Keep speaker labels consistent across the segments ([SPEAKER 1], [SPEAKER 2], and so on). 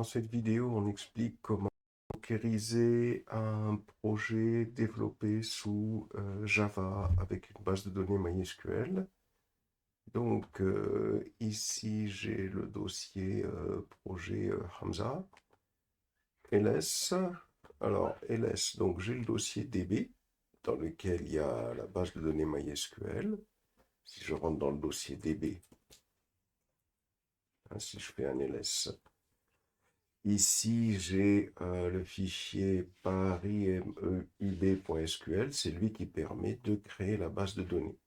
[SPEAKER 1] Dans cette vidéo, on explique comment dockeriser un projet développé sous Java avec une base de données MySQL. Donc ici, j'ai le dossier projet Hamza, ls. Alors ls, donc j'ai le dossier DB dans lequel il y a la base de données MySQL. Si je rentre dans le dossier DB, hein, si je fais un ls, ici, j'ai le fichier paris.meub.sql, c'est lui qui permet de créer la base de données.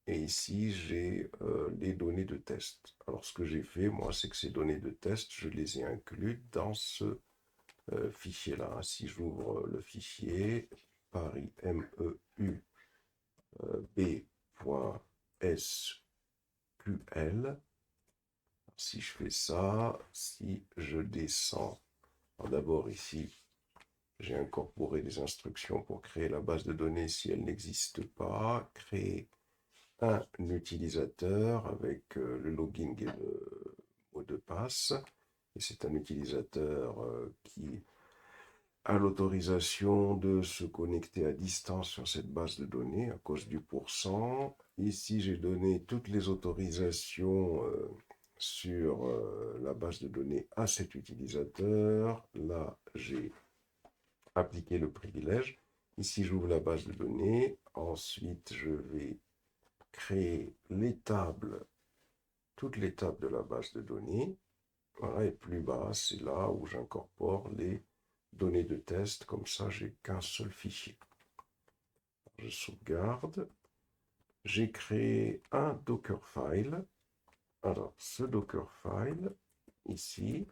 [SPEAKER 1] Et ici, j'ai les données de test. Alors, ce que j'ai fait, moi, c'est que ces données de test, je les ai incluses dans ce fichier-là. Si j'ouvre le fichier paris.meub.sql, si je fais ça, si je descends, d'abord ici, j'ai incorporé des instructions pour créer la base de données si elle n'existe pas, créer un utilisateur avec le login et le mot de passe. Et c'est un utilisateur qui a l'autorisation de se connecter à distance sur cette base de données à cause du pourcent. Ici, j'ai donné toutes les autorisations sur la base de données à cet utilisateur. Là, j'ai appliquer le privilège. Ici, j'ouvre la base de données. Ensuite, je vais créer les tables, toutes les tables de la base de données. Voilà, et plus bas, c'est là où j'incorpore les données de test. Comme ça, j'ai qu'un seul fichier. Je sauvegarde. J'ai créé un Dockerfile. Alors, ce Dockerfile, ici,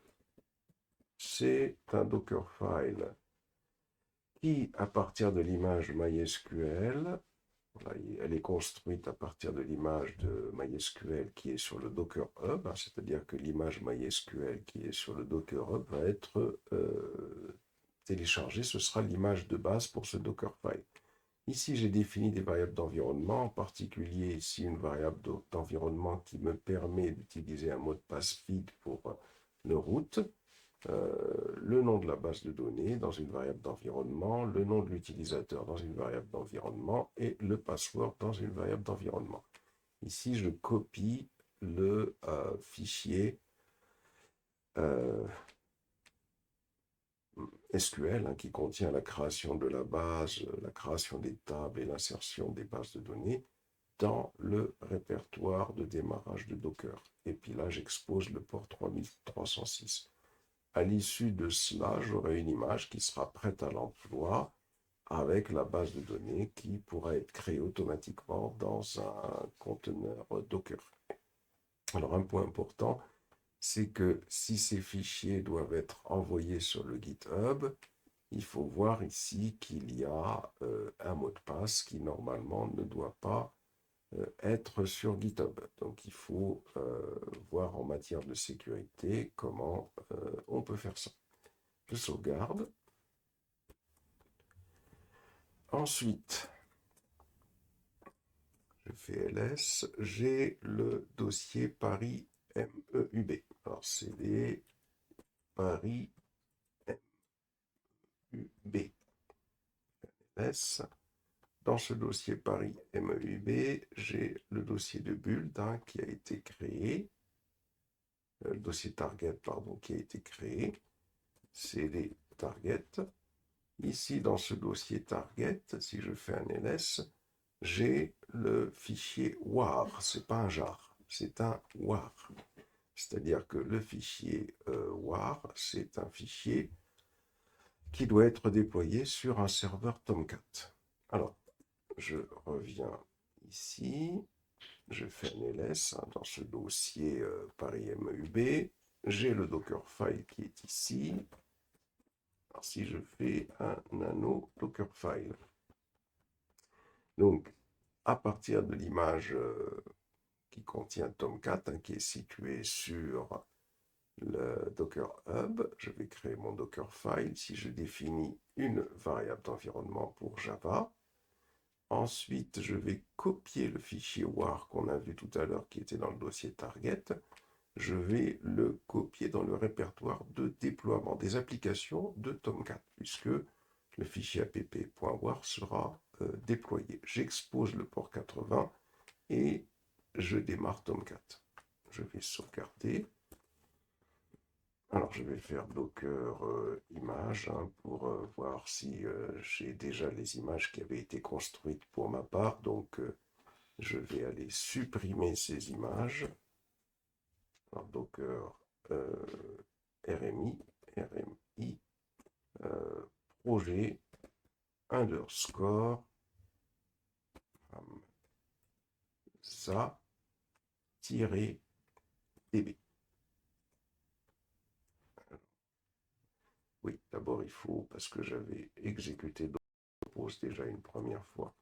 [SPEAKER 1] c'est un Dockerfile qui, à partir de l'image MySQL, voilà, elle est construite à partir de l'image de MySQL qui est sur le Docker Hub, hein, c'est-à-dire que l'image MySQL qui est sur le Docker Hub va être téléchargée, ce sera l'image de base pour ce Dockerfile. Ici, j'ai défini des variables d'environnement, en particulier ici une variable d'environnement qui me permet d'utiliser un mot de passe vide pour le root. Le nom de la base de données dans une variable d'environnement, le nom de l'utilisateur dans une variable d'environnement et le password dans une variable d'environnement. Ici, je copie le fichier SQL qui contient la création de la base, la création des tables et l'insertion des bases de données dans le répertoire de démarrage de Docker. Et puis là, j'expose le port 3306. À l'issue de cela, j'aurai une image qui sera prête à l'emploi avec la base de données qui pourra être créée automatiquement dans un conteneur Docker. Alors, un point important, c'est que si ces fichiers doivent être envoyés sur le GitHub, il faut voir ici qu'il y a un mot de passe qui normalement ne doit pas être sur GitHub. Donc il faut voir en matière de sécurité comment on peut faire ça. Je sauvegarde. Ensuite, je fais ls, j'ai le dossier Paris MEUB. Alors CD Paris MEUB. ls. Dans ce dossier Paris MEUB, j'ai le dossier de build qui a été créé, le dossier target, pardon, qui a été créé, CD target. Ici, dans ce dossier target, si je fais un ls, j'ai le fichier war, c'est pas un jar, c'est un war. C'est-à-dire que le fichier war, c'est un fichier qui doit être déployé sur un serveur Tomcat. Alors, je reviens ici, je fais un ls dans ce dossier Paris MEUB, j'ai le Dockerfile qui est ici. Alors, si je fais un nano Dockerfile, donc à partir de l'image qui contient Tomcat, qui est située sur le Docker Hub, je vais créer mon Dockerfile. Si je définis une variable d'environnement pour Java, ensuite je vais copier le fichier war qu'on a vu tout à l'heure qui était dans le dossier target. je vais le copier dans le répertoire de déploiement des applications de Tomcat, puisque le fichier app.war sera déployé. J'expose le port 80 et je démarre Tomcat. Je vais sauvegarder. Alors, je vais faire Docker images pour voir si j'ai déjà les images qui avaient été construites pour ma part. Donc, je vais aller supprimer ces images. Alors, Docker RMI, projet underscore za-db. Oui, d'abord il faut, parce que j'avais exécuté Docker déjà une première fois.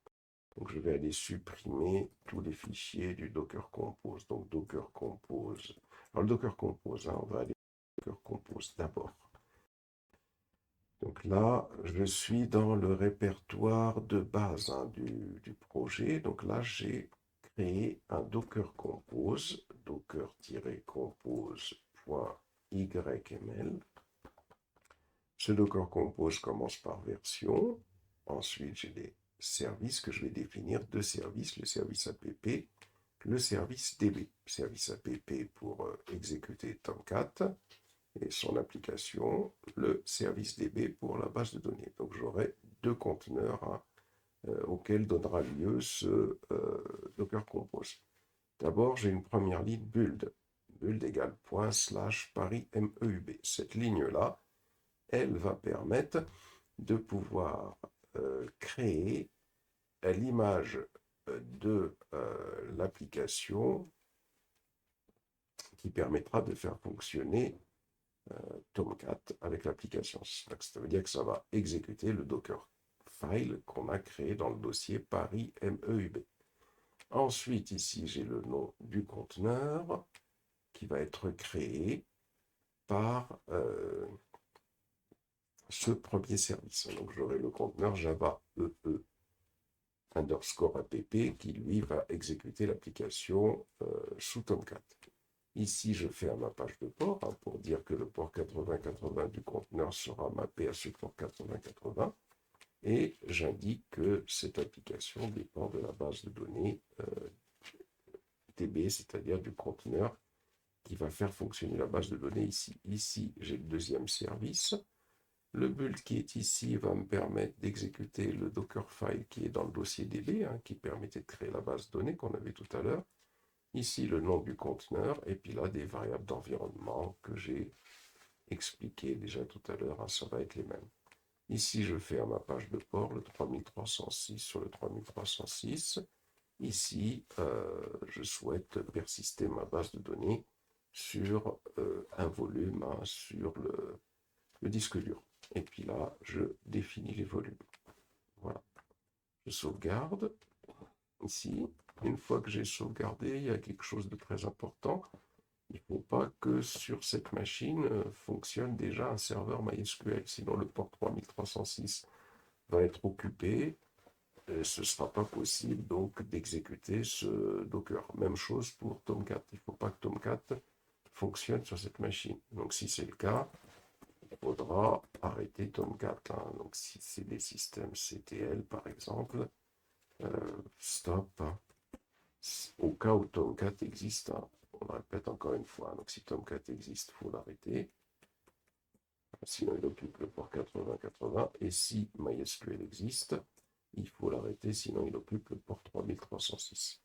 [SPEAKER 1] Donc je vais aller supprimer tous les fichiers du Docker Compose. Donc Docker Compose. Alors le Docker Compose, on va aller Docker Compose d'abord. Donc là, je suis dans le répertoire de base du projet. Donc là, j'ai créé un Docker Compose, docker-compose.yml. Ce Docker Compose commence par version. Ensuite, j'ai des services que je vais définir, deux services, le service app, le service db. Service app pour exécuter Tomcat et son application, le service db pour la base de données. Donc j'aurai deux conteneurs auxquels donnera lieu ce Docker Compose. D'abord, j'ai une première ligne build. Build égale ./Paris MEUB. Cette ligne-là, elle va permettre de pouvoir créer l'image de l'application qui permettra de faire fonctionner Tomcat avec l'application. Ça veut dire que ça va exécuter le Docker file qu'on a créé dans le dossier Paris MEUB. Ensuite, ici, j'ai le nom du conteneur qui va être créé par ce premier service. Donc, j'aurai le conteneur Java EE underscore app qui, lui, va exécuter l'application sous Tomcat. Ici, je fais un mappage de port pour dire que le port 8080 du conteneur sera mappé à ce port 8080 et j'indique que cette application dépend de la base de données DB, c'est-à-dire du conteneur qui va faire fonctionner la base de données ici. Ici, j'ai le deuxième service. Le build qui est ici va me permettre d'exécuter le Dockerfile qui est dans le dossier DB, qui permettait de créer la base de données qu'on avait tout à l'heure. Ici, le nom du conteneur, et puis là, des variables d'environnement que j'ai expliquées déjà tout à l'heure, ça va être les mêmes. Ici, je fais un mappage de port, le 3306 sur le 3306. Ici, je souhaite persister ma base de données sur un volume, sur le disque dur. Et puis là, je définis les volumes. Voilà. Je sauvegarde. Ici, une fois que j'ai sauvegardé, il y a quelque chose de très important. Il ne faut pas que sur cette machine fonctionne déjà un serveur MySQL, sinon le port 3306 va être occupé. Et ce ne sera pas possible donc d'exécuter ce Docker. Même chose pour Tomcat. Il ne faut pas que Tomcat fonctionne sur cette machine. Donc si c'est le cas, il faudra arrêter Tomcat. Donc si c'est des systèmes CTL par exemple, stop. Au cas où Tomcat existe, on le répète encore une fois. Donc si Tomcat existe, il faut l'arrêter. Sinon il occupe le port 8080. Et si MySQL existe, il faut l'arrêter, sinon il occupe le port 3306.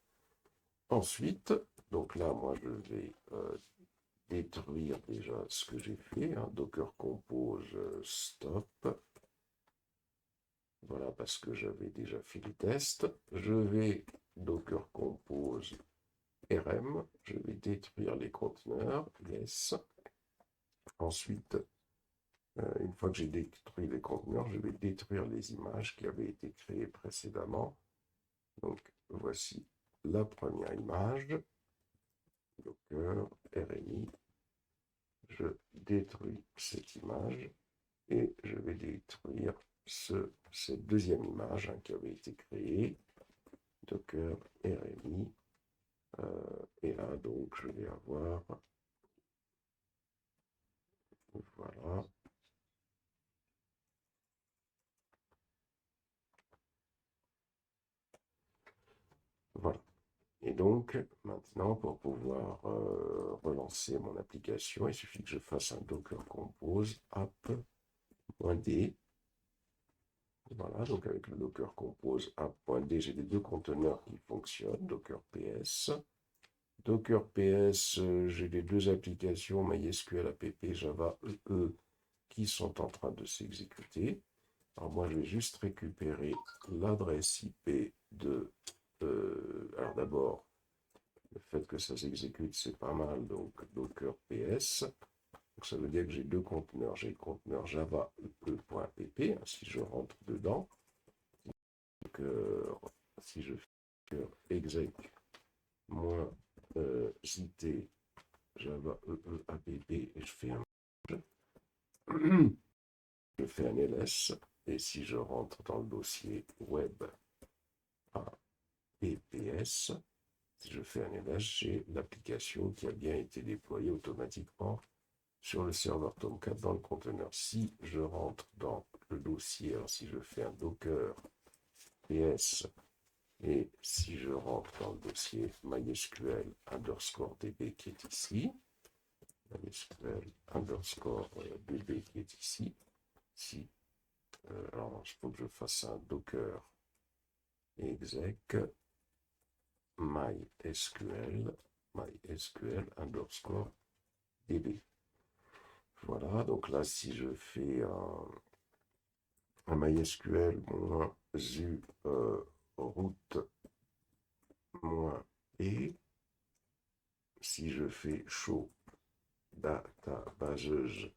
[SPEAKER 1] Ensuite, donc là, moi, je vais détruire déjà ce que j'ai fait. Docker compose stop. Voilà, parce que j'avais déjà fait les tests. Je vais Docker compose RM. Je vais détruire les conteneurs. Yes. Ensuite, une fois que j'ai détruit les conteneurs, je vais détruire les images qui avaient été créées précédemment. Donc, voici la première image. Docker RMI. Je détruis cette image et je vais détruire cette deuxième image qui avait été créée. Docker RMI. Et là, donc, je vais avoir Voilà. Voilà. Et donc, maintenant, pour pouvoir relancer mon application, il suffit que je fasse un Docker Compose app.d. Voilà, donc avec le Docker Compose app.d, j'ai les deux conteneurs qui fonctionnent, Docker PS. Docker PS, j'ai les deux applications MySQL app Java EE qui sont en train de s'exécuter. Alors moi, je vais juste récupérer l'adresse IP de... alors d'abord, le fait que ça s'exécute, c'est pas mal, donc Docker PS. Donc ça veut dire que j'ai deux conteneurs. J'ai le conteneur java ee.pp, hein, si je rentre dedans. Donc si je fais exec moins it java app et je fais un je fais un ls et si je rentre dans le dossier web apps, si je fais un ls, j'ai l'application qui a bien été déployée automatiquement sur le serveur Tomcat dans le conteneur. Si je rentre dans le dossier, alors si je fais un docker ps et si je rentre dans le dossier MySQL underscore db qui est ici, MySQL underscore db qui est ici, si, alors il faut que je fasse un docker exec MySQL underscore db. Voilà, donc là, si je fais un MySQL moins u route moins et, si je fais show databases,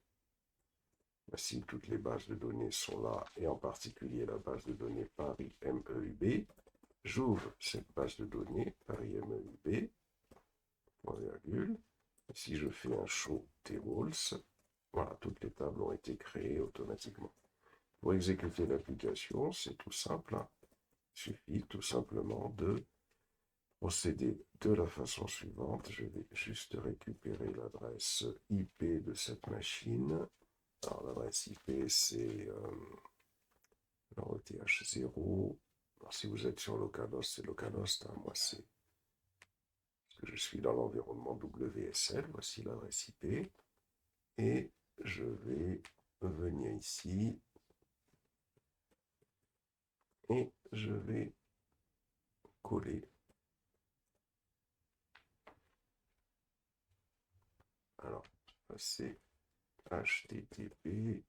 [SPEAKER 1] voici toutes les bases de données sont là, et en particulier la base de données Paris MEUB. J'ouvre cette base de données Paris MEUB, point virgule. Si je fais un show tables, voilà, toutes les tables ont été créées automatiquement. Pour exécuter l'application, c'est tout simple. Hein. Il suffit tout simplement de procéder de la façon suivante. Je vais juste récupérer l'adresse IP de cette machine. Alors l'adresse IP c'est ETH0. Alors, si vous êtes sur localhost, c'est localhost. Hein. Moi c'est parce que je suis dans l'environnement WSL. Voici l'adresse IP. Et je vais venir ici et je vais coller. Alors, c'est http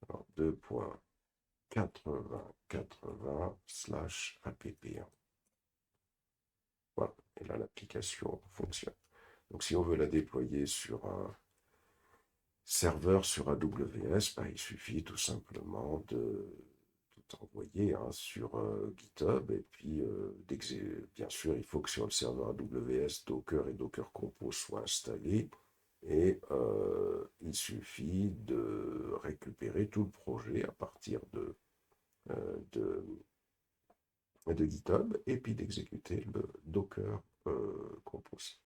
[SPEAKER 1] alors 2.8080/app1. Voilà, et là l'application fonctionne. Donc si on veut la déployer sur un serveur sur AWS, bah, il suffit tout simplement de tout envoyer hein, sur GitHub. Et puis, bien sûr, il faut que sur le serveur AWS, Docker et Docker Compose soient installés. Et il suffit de récupérer tout le projet à partir de GitHub et puis d'exécuter le Docker Compose.